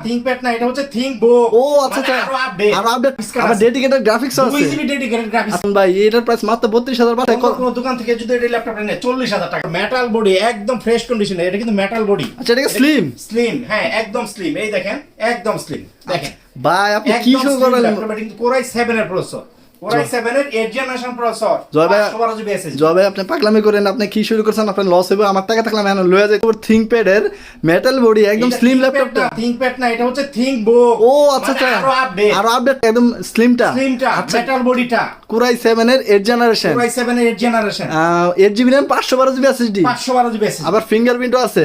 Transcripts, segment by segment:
ThinkPad না, এটা হচ্ছে ThinkBook। ও আচ্ছা আচ্ছা, আরো আপডেট, আবার ডেডিকেটেড গ্রাফিক্স আছে। দুইজিবি ডেডিকেটেড গ্রাফিক্স। এখন ভাই এটার প্রাইস মাত্র 32,000 টাকা। কোন দোকান থেকে যদি এটা ল্যাপটপ নেয় 40,000 টাকা। মেটাল বডি, একদম ফ্রেশ কন্ডিশনে, এটা কিন্তু মেটাল বডি। আচ্ছা এটা স্লিম স্লিম, হ্যাঁ একদম স্লিম। এই দেখেন একদম স্লিম, দেখেন ভাই আপনি কি শুরু করলেন? ল্যাপটপটা কিন্তু Core i7 এর প্রসেসর, Core i7 এর 8th জেনারেশন প্রসেসর, জয় ভাই, 512 জিবি SSD। জয় ভাই আপনি পাগলামি করেন, আপনি কি শুরু করছেন? আপনার লস হবে, আমার টাকা থাকলে আমি এখন লয়ে যাই। ThinkPad এর মেটাল বডি একদম স্লিম ল্যাপটপটা। ThinkPad না, এটা হচ্ছে ThinkBook। ও আচ্ছা আচ্ছা, আরো আপডেট একদম স্লিমটা। স্লিমটা, মেটাল বডিটা, Core i7 এর 8th জেনারেশন, Core i7 এর 8th generation, 8GB RAM, 512 GB SSD, 512 GB SSD, আবার ফিঙ্গারপ্রিন্টও আছে,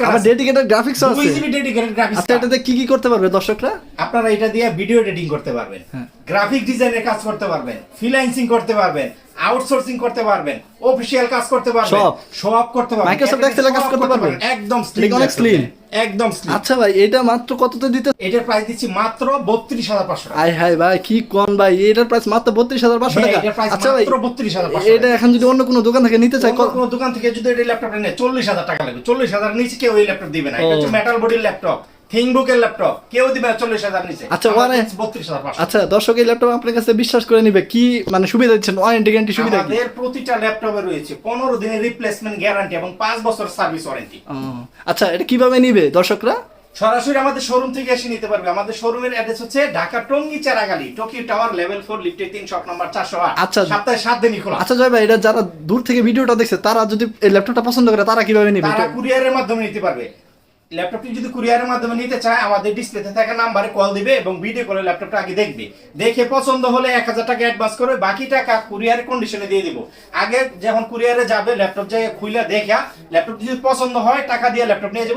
আবার ডেডিকেটেড গ্রাফিক্স আছে, 2GB ডেডিকেটেড গ্রাফিক্স। আচ্ছা এটাতে কি কি করতে পারবে দর্শকরা? আপনারা এটা দিয়ে ভিডিও এডিটিং করতে পারবেন, গ্রাফিক ডিজাইনের কাজ করতে পারবেন, ফ্রিল্যান্সিং করতে পারবেন, আউটসোর্সিং করতে পারবেন, অফিশিয়াল কাজ করতে পারবেন, সব করতে পারবেন, মাইক্রোসফট এক্সেল কাজ করতে পারবেন। একদম স্লিম, অনেক স্লিম, একদম স্লিম। আচ্ছা ভাই এটা মাত্র কততে দিতে? এটার প্রাইস দিচ্ছি মাত্র 32,500 টাকা। আই হাই ভাই কি কোন ভাই, এটার প্রাইস মাত্র 32,500 টাকা। আচ্ছা ভাই মাত্র 32,500 এটা এখন যদি অন্য কোনো দোকান থেকে নিতে চাই, কোনো দোকান থেকে যদি এই ল্যাপটপটা নেয় 40,000 টাকা লাগবে। 40,000 নিচে কেউ এই ল্যাপটপ দিবে না। এটা হচ্ছে মেটাল বডির ল্যাপটপ, ThinkBook এর ল্যাপটপ, কেউ দিবে না 40,000 নিচে। আচ্ছা ওয়ারে 32,500। আচ্ছা দর্শক এই ল্যাপটপ আপনার কাছে বিশ্বাস করে নিবে, কি মানে সুবিধা দিচ্ছেন? ওয়ারেন্টি গ্যারান্টি সুবিধা কি? আমাদের প্রতিটা ল্যাপটপে রয়েছে 15 দিনের রিপ্লেসমেন্ট গ্যারান্টি এবং 5 বছর সার্ভিস ওয়ারেন্টি। আচ্ছা এটা কিভাবে নিবে দর্শকরা? সরাসরি আমাদের শোরুম থেকে এসে নিতে পারবে। আমাদের শোরুমের অ্যাড্রেস হচ্ছে Dhaka Tongi চারাগালি, Tokyo tower level 4 লিফটে 3 শপ নাম্বার 408। আচ্ছা সপ্তাহে 7 দিনই খোলা। আচ্ছা জয় ভাই এটা যারা দূর থেকে ভিডিওটা দেখছে তারা যদি এই ল্যাপটপটা পছন্দ করে তারা কিভাবে নিবে? তারা কুরিয়ারের মাধ্যমে নিতে পারবে। ল্যাপটপটি যদি কুরিয়ারের মাধ্যমে নিতে চায় আমাদের ডিসপ্লেতে থাকা নাম্বারে কল দিবে এবং ভিডিও কলে ল্যাপটপটা আগে দেখবে। দেখে পছন্দ হলে 1000 টাকা অ্যাডভান্স করে বাকি টাকা কুরিয়ারের কন্ডিশনে দিয়ে দিব। আগে যখন কুরিয়ারে যাবে ল্যাপটপ জায়গায় খুলে দেখা ল্যাপটপ যদি পছন্দ হয় টাকা দিয়ে ল্যাপটপ নিয়ে যাবে।